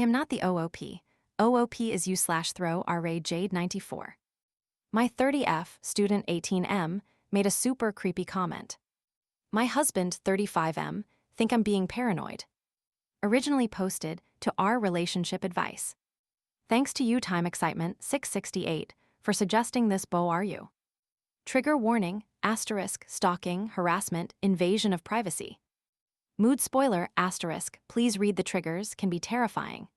am not the OOP. OOP is you/throw RA Jade 94. My 30F, student 18M, made a super creepy comment. My husband, 35M, think I'm being paranoid. Originally posted to our relationship advice. Thanks to you, Time Excitement 668, for suggesting this. Beau, are you? Trigger warning, asterisk, stalking, harassment, invasion of privacy. Mood spoiler, asterisk, please read the triggers, can be terrifying.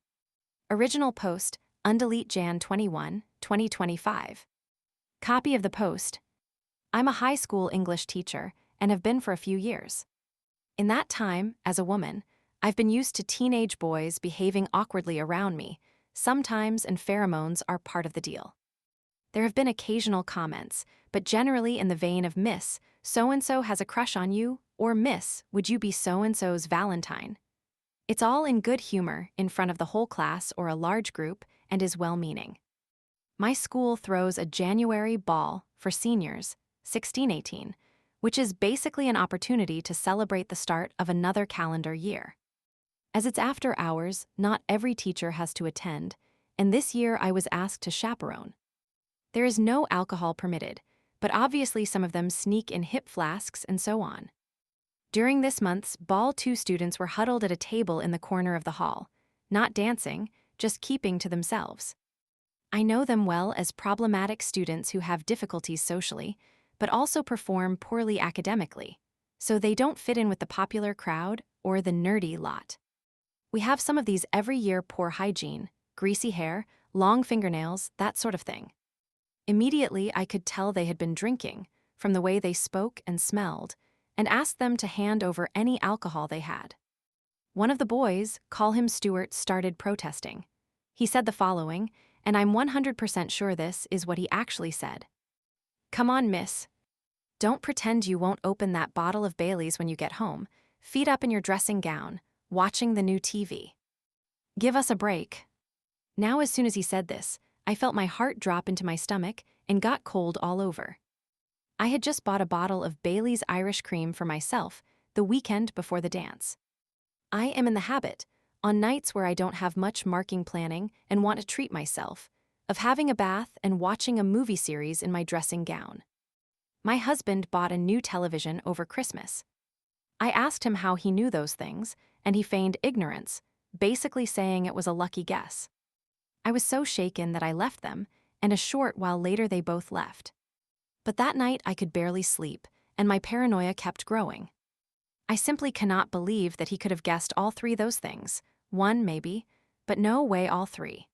Original post, undelete Jan 21, 2025. Copy of the post. I'm a high school English teacher and have been for a few years. In that time, as a woman, I've been used to teenage boys behaving awkwardly around me, sometimes, and pheromones are part of the deal. There have been occasional comments, but generally in the vein of Miss, so-and-so has a crush on you, or Miss, would you be so-and-so's Valentine? It's all in good humor in front of the whole class or a large group and is well-meaning. My school throws a January ball for seniors, 16-18, which is basically an opportunity to celebrate the start of another calendar year. As it's after hours, not every teacher has to attend, and this year I was asked to chaperone. There is no alcohol permitted, but obviously some of them sneak in hip flasks and so on. During this month's ball, 2 students were huddled at a table in the corner of the hall, not dancing, just keeping to themselves. I know them well as problematic students who have difficulties socially, but also perform poorly academically, so they don't fit in with the popular crowd or the nerdy lot. We have some of these every year: poor hygiene, greasy hair, long fingernails, that sort of thing. Immediately, I could tell they had been drinking, from the way they spoke and smelled, and asked them to hand over any alcohol they had. One of the boys, call him Stuart, started protesting. He said the following, and I'm 100% sure this is what he actually said. Come on, miss. Don't pretend you won't open that bottle of Bailey's when you get home, feet up in your dressing gown, watching the new TV. Give us a break. Now, as soon as he said this, I felt my heart drop into my stomach and got cold all over. I had just bought a bottle of Bailey's Irish Cream for myself the weekend before the dance. I am in the habit, on nights where I don't have much marking planning and want to treat myself, of having a bath and watching a movie series in my dressing gown. My husband bought a new television over Christmas. I asked him how he knew those things, and he feigned ignorance, basically saying it was a lucky guess. I was so shaken that I left them, and a short while later they both left. But that night I could barely sleep, and my paranoia kept growing. I simply cannot believe that he could have guessed all 3 those things, one maybe, but no way all 3.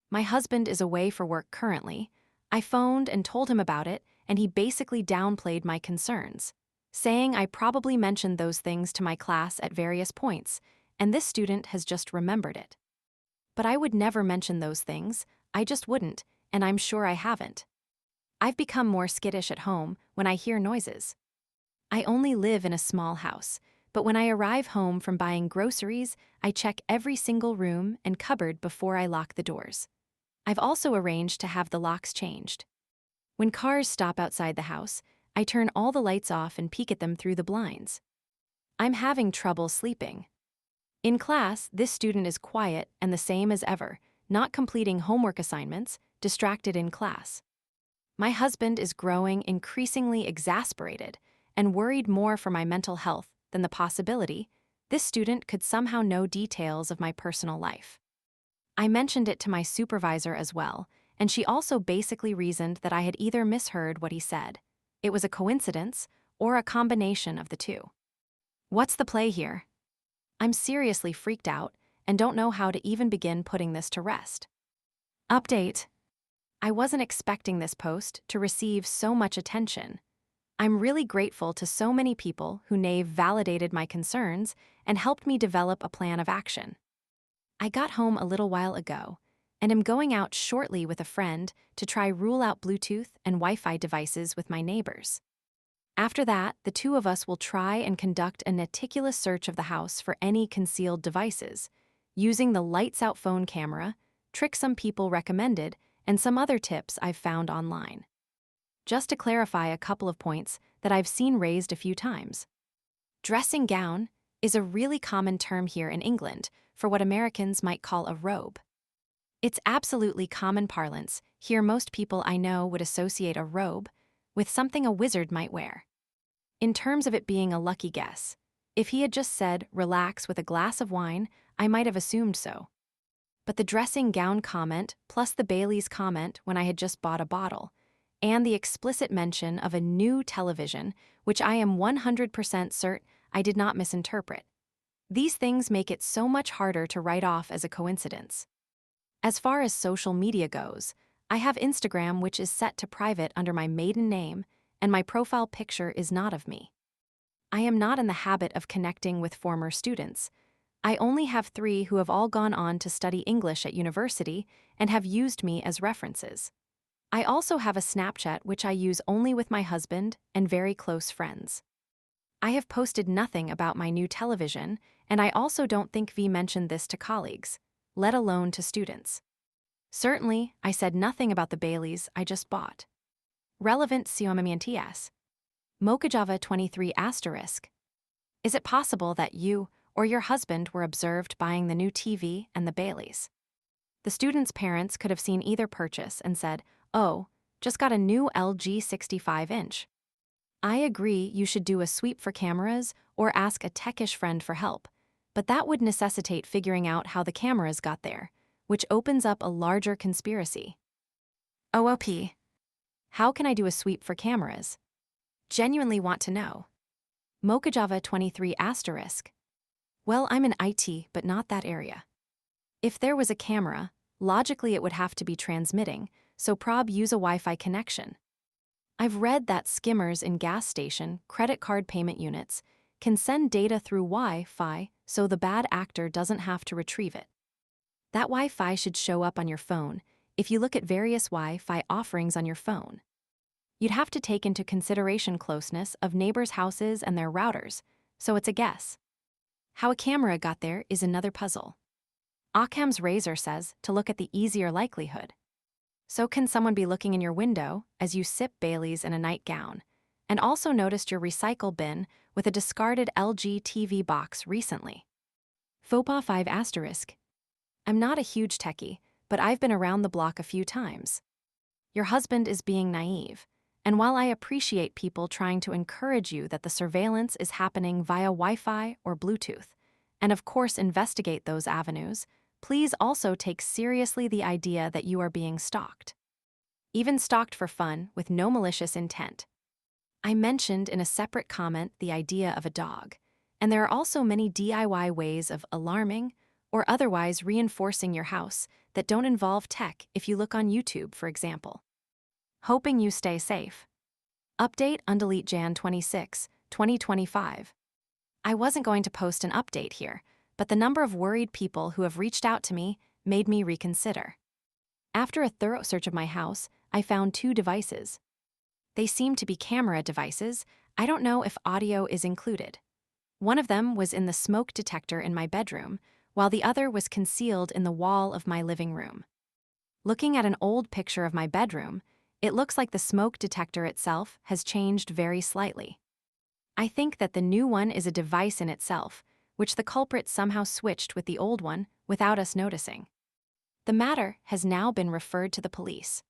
My husband is away for work currently. I phoned and told him about it, and he basically downplayed my concerns, saying I probably mentioned those things to my class at various points, and this student has just remembered it. But I would never mention those things, I just wouldn't, and I'm sure I haven't. I've become more skittish at home when I hear noises. I only live in a small house, but when I arrive home from buying groceries, I check every single room and cupboard before I lock the doors. I've also arranged to have the locks changed. When cars stop outside the house, I turn all the lights off and peek at them through the blinds. I'm having trouble sleeping. In class, this student is quiet and the same as ever, not completing homework assignments, distracted in class. My husband is growing increasingly exasperated and worried more for my mental health than the possibility this student could somehow know details of my personal life. I mentioned it to my supervisor as well, and she also basically reasoned that I had either misheard what he said, it was a coincidence, or a combination of the two. What's the play here? I'm seriously freaked out and don't know how to even begin putting this to rest. Update. I wasn't expecting this post to receive so much attention. I'm really grateful to so many people who validated my concerns and helped me develop a plan of action. I got home a little while ago and am going out shortly with a friend to try rule out Bluetooth and Wi-Fi devices with my neighbors. After that, the 2 of us will try and conduct a meticulous search of the house for any concealed devices, using the lights-out phone camera, trick some people recommended, and some other tips I've found online. Just to clarify a couple of points that I've seen raised a few times. Dressing gown is a really common term here in England for what Americans might call a robe. It's absolutely common parlance. Here, most people I know would associate a robe with something a wizard might wear. In terms of it being a lucky guess, if he had just said, relax with a glass of wine, I might have assumed so. But the dressing gown comment, plus the Bailey's comment when I had just bought a bottle, and the explicit mention of a new television, which I am 100% certain I did not misinterpret. These things make it so much harder to write off as a coincidence. As far as social media goes, I have Instagram, which is set to private under my maiden name, and my profile picture is not of me. I am not in the habit of connecting with former students. I only have 3 who have all gone on to study English at university and have used me as references. I also have a Snapchat which I use only with my husband and very close friends. I have posted nothing about my new television, and I also don't think V mentioned this to colleagues, let alone to students. Certainly, I said nothing about the Baileys I just bought. Relevant siomamientas. Mokajava 23 asterisk. Is it possible that you or your husband were observed buying the new TV and the Baileys? The students' parents could have seen either purchase and said, oh, just got a new LG 65-inch. I agree you should do a sweep for cameras or ask a techish friend for help, but that would necessitate figuring out how the cameras got there, which opens up a larger conspiracy. OOP. How can I do a sweep for cameras? Genuinely want to know. Mokajava 23 asterisk. Well, I'm in IT, but not that area. If there was a camera, logically it would have to be transmitting, so prob use a Wi-Fi connection. I've read that skimmers in gas station, credit card payment units, can send data through Wi-Fi so the bad actor doesn't have to retrieve it. That Wi-Fi should show up on your phone if you look at various Wi-Fi offerings on your phone. You'd have to take into consideration closeness of neighbors' houses and their routers, so it's a guess. How a camera got there is another puzzle. Occam's razor says to look at the easier likelihood. So can someone be looking in your window as you sip Bailey's in a nightgown, and also noticed your recycle bin with a discarded LG TV box recently? Fauxpas 5 asterisk. I'm not a huge techie, but I've been around the block a few times. Your husband is being naive, and while I appreciate people trying to encourage you that the surveillance is happening via Wi-Fi or Bluetooth, and of course investigate those avenues, please also take seriously the idea that you are being stalked. Even stalked for fun with no malicious intent. I mentioned in a separate comment the idea of a dog, and there are also many DIY ways of alarming or otherwise reinforcing your house that don't involve tech if you look on YouTube, for example. Hoping you stay safe. Update undelete Jan 26, 2025. I wasn't going to post an update here, but the number of worried people who have reached out to me made me reconsider. After a thorough search of my house, I found 2 devices. They seem to be camera devices. I don't know if audio is included. One of them was in the smoke detector in my bedroom, while the other was concealed in the wall of my living room. Looking at an old picture of my bedroom, it looks like the smoke detector itself has changed very slightly. I think that the new one is a device in itself, which the culprit somehow switched with the old one without us noticing. The matter has now been referred to the police.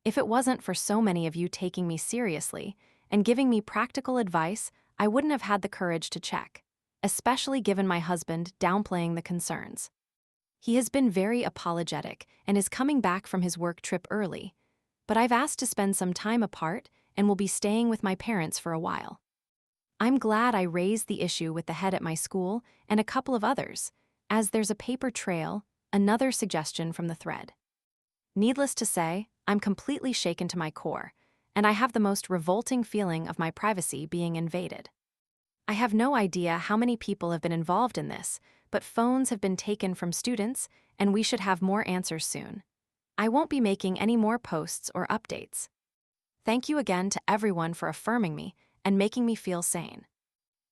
If it wasn't for so many of you taking me seriously and giving me practical advice, I wouldn't have had the courage to check, especially given my husband downplaying the concerns. He has been very apologetic and is coming back from his work trip early, but I've asked to spend some time apart and will be staying with my parents for a while. I'm glad I raised the issue with the head at my school and a couple of others, as there's a paper trail, another suggestion from the thread. Needless to say, I'm completely shaken to my core, and I have the most revolting feeling of my privacy being invaded. I have no idea how many people have been involved in this, but phones have been taken from students, and we should have more answers soon. I won't be making any more posts or updates. Thank you again to everyone for affirming me and making me feel sane.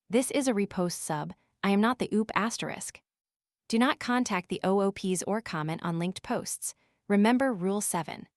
This is a repost sub. I am not the OOP asterisk. Do not contact the OOPs or comment on linked posts. Remember Rule 7.